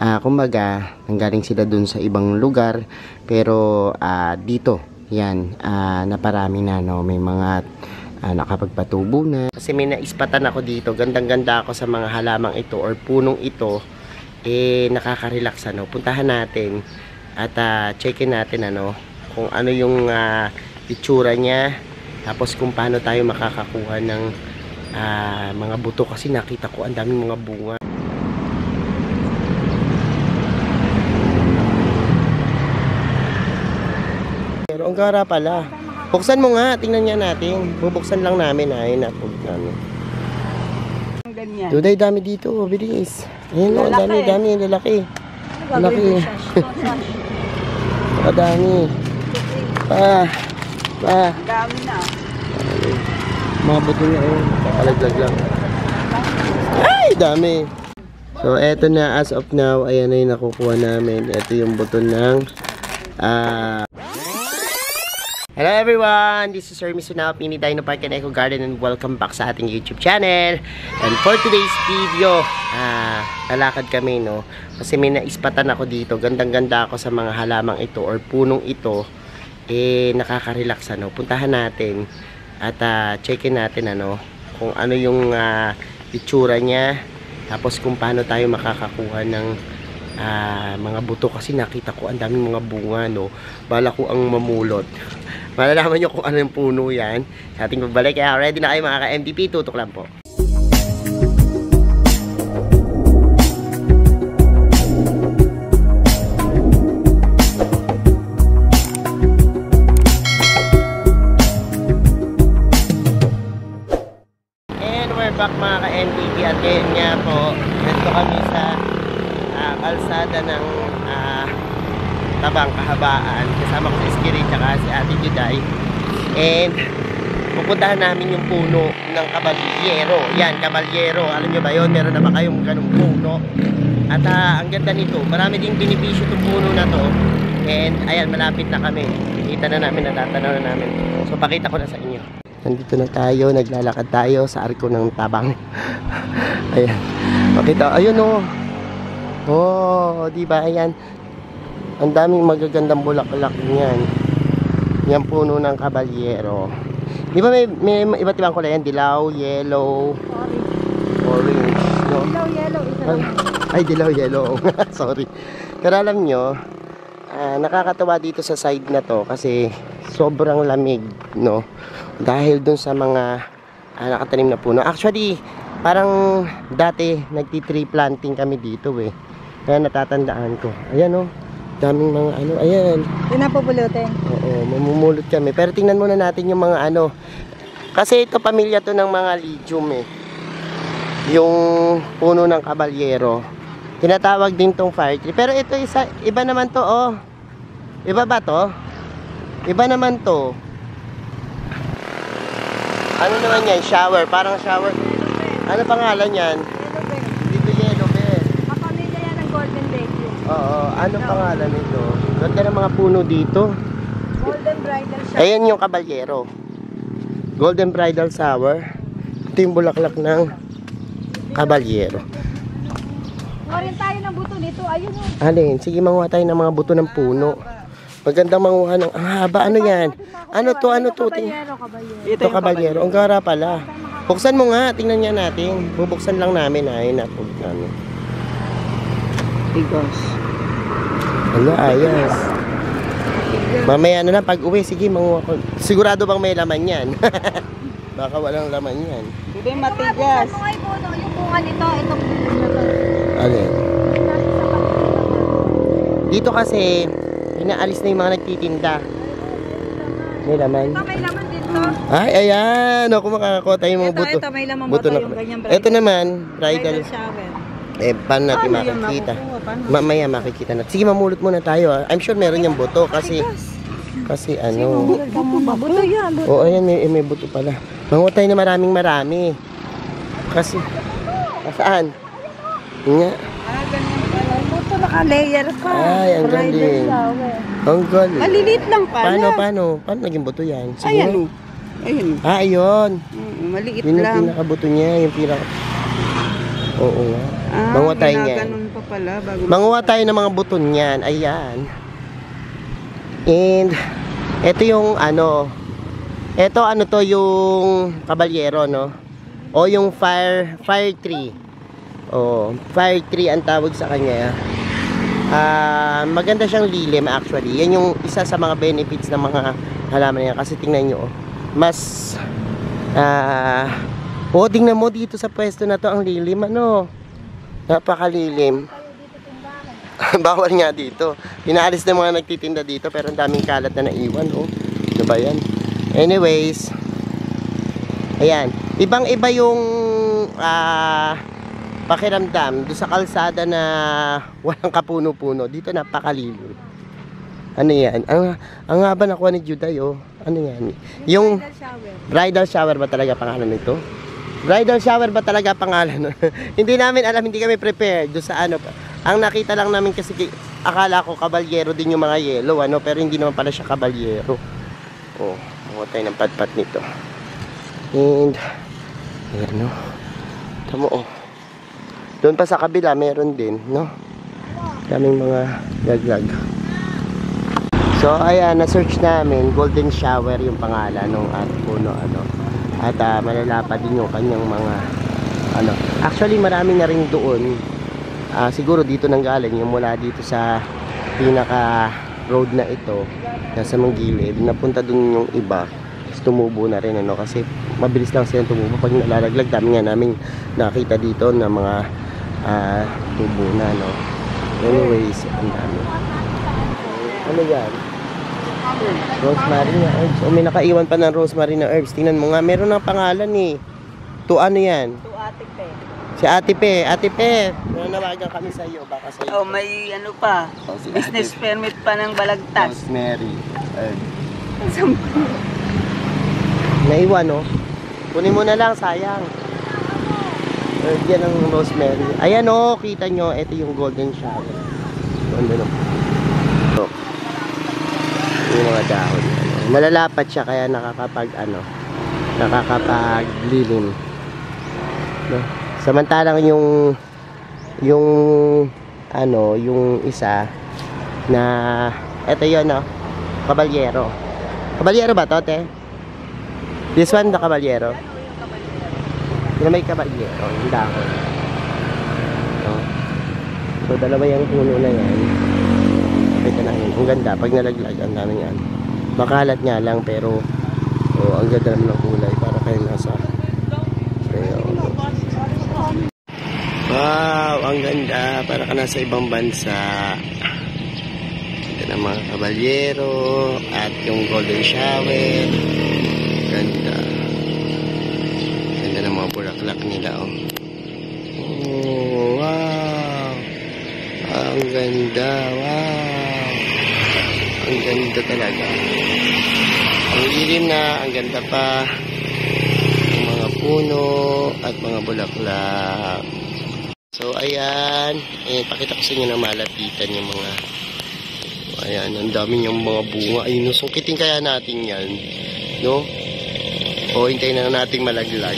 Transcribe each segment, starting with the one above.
Kumbaga, nanggaling sila dun sa ibang lugar. Pero dito, yan, naparami na, no? May mga nakapagpatubo na. Kasi may naispatan ako dito. Gandang-ganda ako sa mga halamang ito or punong ito. Nakaka-relax, ano? Puntahan natin at checkin natin, ano, kung ano yung itsura niya. Tapos kung paano tayo makakakuha ng mga buto. Kasi nakita ko ang daming mga bunga. Pero ang gara pala. Buksan mo nga, tingnan nga natin. Bubuksan lang namin, ay napog namin. Duday, dami dito, bilis. Ayun na, dami, lalaki. Lalaki. Dami. Dami na. Mga buto niya, kalaglag lang. Ay, dami. So, eto na, as of now, ayan na yung nakukuha namin. Ito yung buto ng hello everyone, this is Sir Misunaw, Pini Dino Park and Eco Garden, and welcome back sa ating YouTube channel. And for today's video, lalakad kami, no? Kasi may naispatan ako dito. Gandang-ganda ako sa mga halamang ito or punong ito. Nakaka-relax, ano? Puntahan natin at checkin natin, ano, kung ano yung itsura niya. Tapos kung paano tayo makakakuha ng mga buto. Kasi nakita ko ang daming mga bunga, no? Bala ko ang mamulot. Malalaman nyo kung ano yung puno yan sa ating pagbalik. Kaya ready na kayo mga ka-MDP, tutok lang po. And we're back mga ka-MDP. At ngayon nga po, nandito kami sa kalsada ng Tabang Kahabaan. Kasama ko si Iskiri tsaka si Ate Juday. And pupuntahan namin yung puno ng kabalyero. Yan, kabalyero. Alam nyo ba yun? Meron na ba kayong ganung puno? At ang ganda nito. Marami ding benepisyo itong puno na to. And ayan, malapit na kami. Kita na namin, natatanaw na namin. So pakita ko na sa inyo. Nandito na tayo, naglalakad tayo sa arko ng Tabang. Ayan. Pakita, ayun o. Oh, diba? Ayan. Ang daming magagandang bulaklak niyan. Yan puno ng kabalyero. Di ba may iba't ibang kulay yan? Dilaw, yellow, orange. No? Dilaw, yellow. Ay, dilaw, yellow. Sorry. Pero alam nyo, nakakatawa dito sa side na to kasi sobrang lamig, no? Dahil dun sa mga nakatanim na puno. Actually, parang dati nagti-tree planting kami dito eh. Kaya natatandaan ko. Ayan oh. Daming mga ano, ayan. Pinapupulutin. Oo, mamumulot kami. Pero tingnan muna natin yung mga ano. Kasi ito pamilya to ng mga legume eh. Yung puno ng kabalyero. Tinatawag din tong fire tree. Pero ito isa, iba naman to oh. Iba ba to? Iba naman to. Ano naman yan? Shower. Parang shower. Ano pangalan yan? Oo, ano pangalan nito? Ganda ng mga puno dito. Golden bridal shower. Ayan yung kabalyero. Golden bridal shower. Ito yung bulaklak ng kabalyero. Kuha rin tayo ng buto nito. Ayun o. Alin, sige manguha tayo ng mga buto ng puno. Magandang manguha ng haba. Ano yan? Ano to? Ano to? Ito kabalyero. Ang gara pala. Buksan mo nga. Tingnan nga natin. Bubuksan lang namin. Ay, napog namin. Igos. Ano, ayos. Mamaya na pag uwi, sige, manguha ko. Sigurado bang may laman yan? Baka walang laman yan. Hindi matigas. Yung bunga nito, itong bunga nito. Alin? Dito kasi, inaalis na yung mga nagtitinda. May laman. Ito, may laman dito. Ay, ayan. Ako makakakuha tayo mga buto. Ito, may laman buto yung ganyan. Ito naman, bridal shower. Paano natin makikita? Mamaya makikita natin. Sige, mamulot muna tayo. I'm sure meron yung buto kasi ano. Buto yan. Oo, ayan, may buto pala. Manguha tayo na marami. Kasi, saan? Nga. Ganyan pala. Buto naka-layer pa. Ay, ang galing. Ang galing. Maliliit lang pala. Paano naging buto yan? Ayan. Ayun. Ayun. Maliit Yun yung lang. pinakabuto niya, yung pinaka... Oo nga. Manguha tayo niya. pala. Bago Manguha tayo ng mga buton yan. Ayan. And, ito yung ano. Ito ano to yung kabalyero, no? O yung fire tree. O, fire tree ang tawag sa kanya. Maganda siyang lilim actually. Yan yung isa sa mga benefits ng mga halaman niya. Kasi tingnan nyo, mas tingnan mo dito sa pwesto na to ang lilim, ano? Napakalilim. Bawal nga dito. Pinaalis ng mga nagtitinda dito pero ang daming kalat na naiwan, oh. Ano ba yan? Anyways, ayan. Ibang-iba yung pakiramdam doon sa kalsada na walang kapuno-puno. Dito napakalilim. Ano yan? Ang haba nakuha ni Juday, oh. Ano yan? Yung bridal shower ba talaga pangalan nito? Bridal shower ba talaga pangalan? Hindi namin alam, hindi kami prepared doon sa ano. Ang nakita lang namin kasi akala ko kabalyero din yung mga yellow, ano, pero hindi naman pala siya kabalyero. Oh, makuha tayo ng patpat nito. And ayan, no. Tamo, oh. Doon pa sa kabila meron din, no. Daming mga laglag. So ayan, na-search namin, golden shower yung pangalan ng puno, ano. At malalapad din yung kanyang mga ano. Actually marami na rin doon. Siguro dito nang galing yung mula dito sa pinaka road na ito, nasa Manggilid, napunta doon yung iba. Tapos tumubo na rin, ano, kasi mabilis lang silang tumubo pag nalalaglag. Dami nga namin nakita dito na mga tubo na, no. Anyways, ang dami. Ano yan? Rosemary na herbs. O, may nakaiwan pa ng rosemary na herbs. Tingnan mo nga, meron ng pangalan eh. To ano yan? To Ate Pe. Si Ate Pe. Ate Pe, nanawagan kami sa iyo. Baka sa iyo. Oh, may ano pa. Si Business permit pa ng Balagtas. Rosemary herbs. Naiwan, no? Kunin mo na lang, sayang. Herb yan ang rosemary. Ayan, oh, kita nyo. Ito yung golden shower. Ganda, no? So, yung mga dahon. Malalapat siya kaya nakakapaglilim. No? Samantalang yung isa na eto yun, no? Kabalyero. Kabalyero ba to, te? This one, the kabalyero. Yung may kabalyero, yung dahon. No? So, dalawa yung puno na yan. Ito na yun. Ang ganda. Pag nalaglag, ang dami yan. Makalat nga lang, pero ang ganda naman ng kulay. Para kayo nasa wow, ang ganda. Para ka nasa ibang bansa. Ito na mga kabalyero at yung golden shower. Ganda. Ganda ng mga bulaklak nila, oh. Oh, wow. Ang ganda, wow. Ang ganda talaga. Ang lilim na, ang ganda pa. Ang mga puno at mga bulaklak. So, ayan. Pakita ko sa inyo na malapitan yung mga... Ayan, ang dami yung mga bunga. Ayun, sungkitin kaya natin yan. No? O, hintayin na nating malaglag.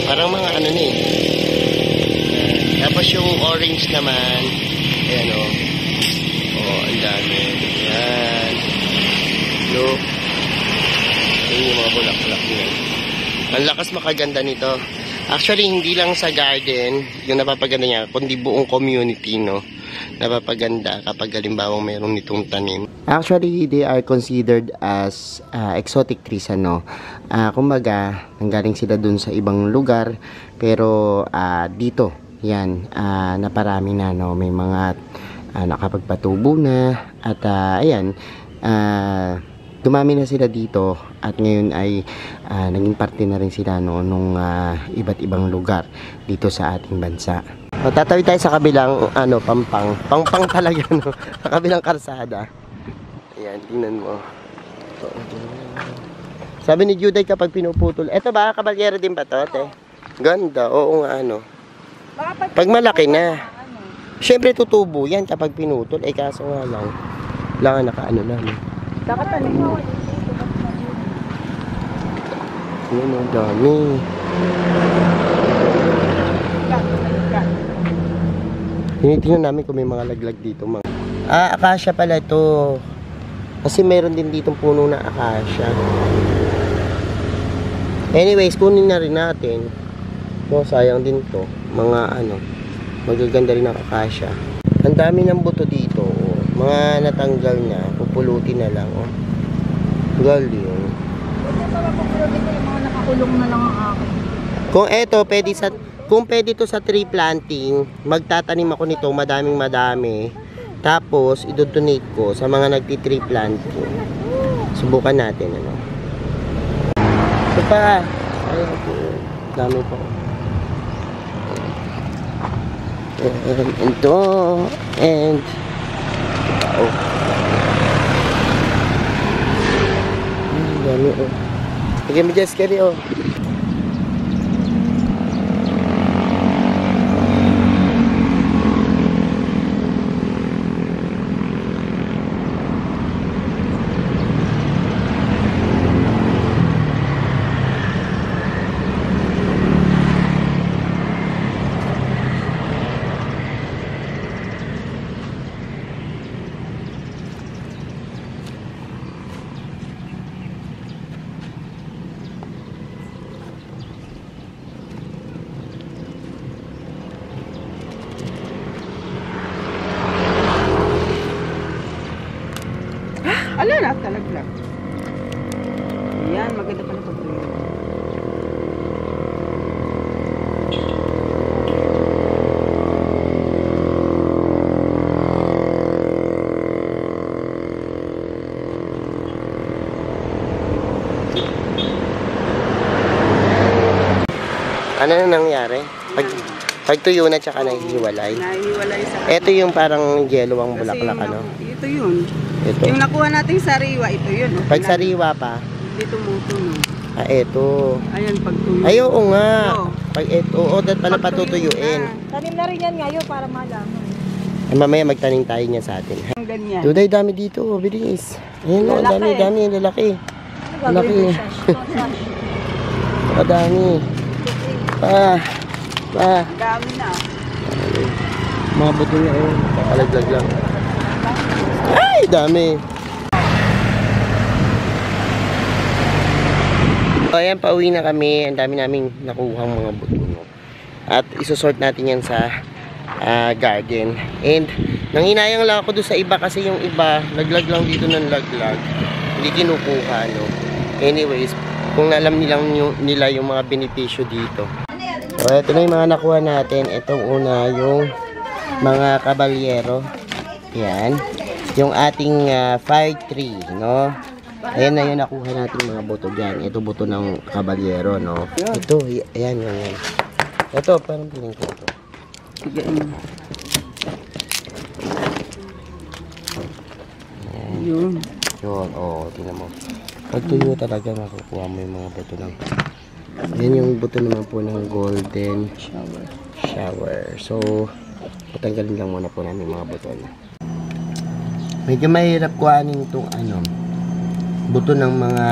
Parang mga ano na eh. Tapos yung orange naman. Ayan, o. Oh, ang dami. Ayan. Look. Ayan yung mga bulaklak niya. Ang lakas makaganda nito. Actually, hindi lang sa garden yung napapaganda niya, kundi buong community, no? Napapaganda kapag halimbawa mayroong nitong tanim. Actually, they are considered as exotic trees, ano? Kumbaga, nanggaling sila dun sa ibang lugar, pero dito, yan, naparami na, no? May mga nakapagpatubo na, at ayan, dumami na sila dito at ngayon ay naging parte na rin sila, no, nung iba't ibang lugar dito sa ating bansa. So, tatawid tayo sa kabilang pampang talaga, no, sa kabilang karsada. Ayan, tingnan mo. Sabi ni Juday kapag pinuputol, eto ba, kabalyero din ba to, te? Ganda, oo nga, ano. Pag malaki na, syempre tutubo yan kapag pinutol, kaso nga lang, kailangan nakaano lang. Kakatanim mo. Yan, ang dami. Tinitingnan namin kung may mga laglag dito. Acacia pala ito. Kasi meron din ditong puno na acacia. Anyways, kunin na rin natin. No, sayang din to. Mga magaganda rin ang acacia. Ang dami ng buto dito. Oh. Mga natanggal na. Pupulutin na lang. Oh. Galing. Hindi pa mapupulutin ko yung mga nakakulong na lang ang akin. Kung pwede to sa tree planting, magtatanim ako nito madaming-madami. Tapos, idodonate ko sa mga nagti-tree planting. Subukan natin, Ito pa. Ayun po. Dami pa. And ito. And dami, Bigyan mo dyan, Scary, Ala na, talaglag. Yan, maganda pala pag-tuyo. Ano na nangyari? Pagtuyo na tsaka nahihiwalay. Nahihiwalay sa... Ito yung parang yellow ang bulaklak, Ito yun. Ito. Yung nakuha nating sariwa, ito yun. Pag sariwa pa, Dito tumutunog. ito. Ayan, pagtuyo. Ay, oo nga. Oo. Pag ito, dapat pala patutuyuin. Tanim na rin yan ngayon para malaman. Mamaya magtanim tayo niya sa atin. Ang ganyan. Duday, dami dito. Bilis. Ayun, Lalaki. dami, lalaki. Lalaki. Dami. Pa. Ang dami na. Mga buto niya, kakalaglag lang. Ay, dami. So, ayan, pauwi na kami. Ang dami naming nakuhang mga buto. No? At isusort natin yan sa garden. And nanghinayang lang ako doon sa iba kasi yung iba, laglag lang dito ng laglag. Hindi kinukuha, no? Anyways, kung alam nila yung mga benepisyo dito. So, ito na yung mga nakuha natin. Itong una, yung mga kabalyero. Yan. Yung ating fire tree, no? Ayan na yung nakuha natin mga buto dyan. Ito buto ng kabalyero, no? Ito, ayan, yan. Ito, parang piling ko ito. Yun. Yun, tingnan mo. Pag tuyo talaga, makukuha mo yung mga buto ng... Yan yung buto naman po ng golden shower. So, patanggalin lang muna po namin mga buto. Medyo mahirap kuhanin itong buto ng mga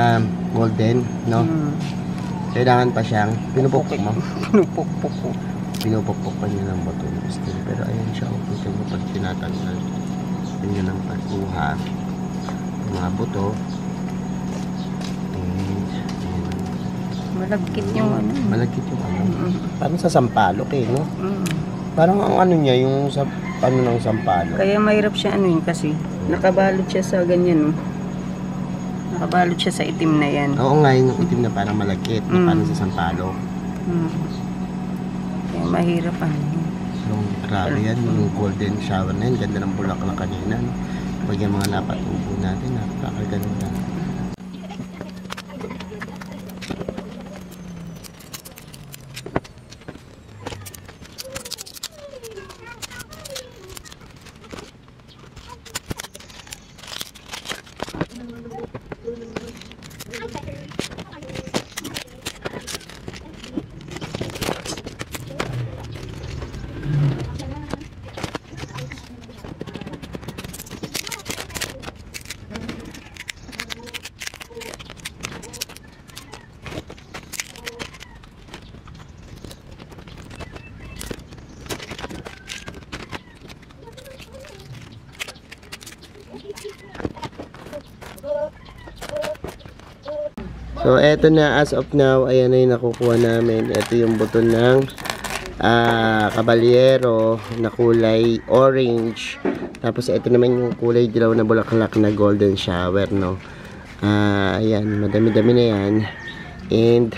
golden, no? Kailangan pa siyang pinupukpok mo. Pinupukpok pa niya ng buto ng skin. Pero ayan siya, ito mo pag tinatanggal. Ganyan ang pagkuha ng mga buto. Malagkit yung Malagkit yung Parang sa sampalok no? Parang ang niya, yung sa ng sampalok. Kaya mahirap siya kasi nakabalot siya sa ganyan, no? Nakabalot siya sa itim na yan. Oo nga, yung itim na parang malagkit, na parang sa sampalok. Kaya mahirap So, grabe yan, yung golden shower na yan, ganda ng bulaklak kanina, no? Pag yung mga napatubo natin, napakaganda. So, eto na, as of now, ayan na yung nakukuha namin. Ito yung buto ng kabaliero na kulay orange. Tapos, ito naman yung kulay dilaw na bulaklak na golden shower, no? Ayan, madami-dami na yan. And,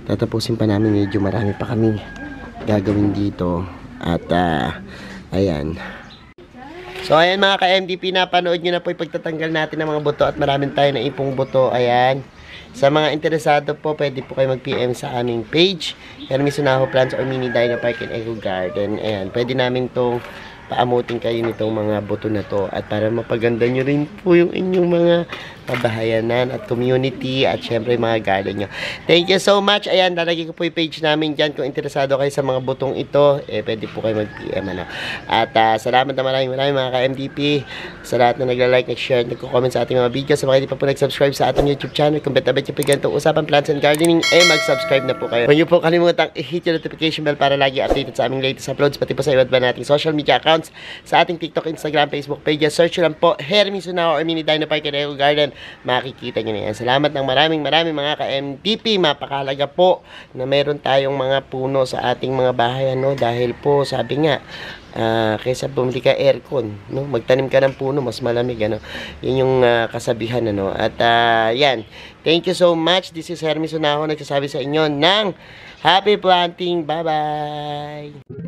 tatapusin pa namin, medyo marami pa kami gagawin dito. At, ayan. So, ayan mga ka-MDP, napanood nyo na po yung pagtatanggal natin ng mga buto at maraming tayo na ipong buto. Ayan. Sa mga interesado po, pwede po kayo mag-PM sa aming page, Hermes Unaho Plants or Mini Dino Park and Eco Garden. Ayan, pwede namin itong paamutin kayo nitong mga buto na to at para mapaganda nyo rin po yung inyong mga kabahayanan at community at syempre mga garden nyo. Thank you so much. Ayan, lalagay ko po yung page namin dyan. Kung interesado kayo sa mga butong ito, pwede po kayo mag-PM. At salamat na maraming mga ka-MDP sa lahat na nagla-like, nag-share, nagko-comment sa ating mga videos. Sa mga hindi pa po nag-subscribe sa ating YouTube channel, kung bet-bet nyo po ganitong usapan plants and gardening, mag-subscribe na po kayo. Huwag nyo po kalimutang i-hit yung notification bell para lagi updated sa aming latest uploads, pati po sa iba't ba nating social media accounts, sa ating TikTok, Instagram, Facebook pages. Search lang po Hermes Unaho or Mini Dino Park and Eco Garden. Makikita nyo na yan. Salamat ng maraming mga ka-MDP. Mapakahalaga po na meron tayong mga puno sa ating mga bahay, ano, dahil po sabi nga kaysa bumili ka aircon, no, magtanim ka ng puno, mas malamig, ano. Yun yung kasabihan, ano. At yan, thank you so much. This is Hermes Unaho, nagsasabi sa inyo ng happy planting. Bye bye.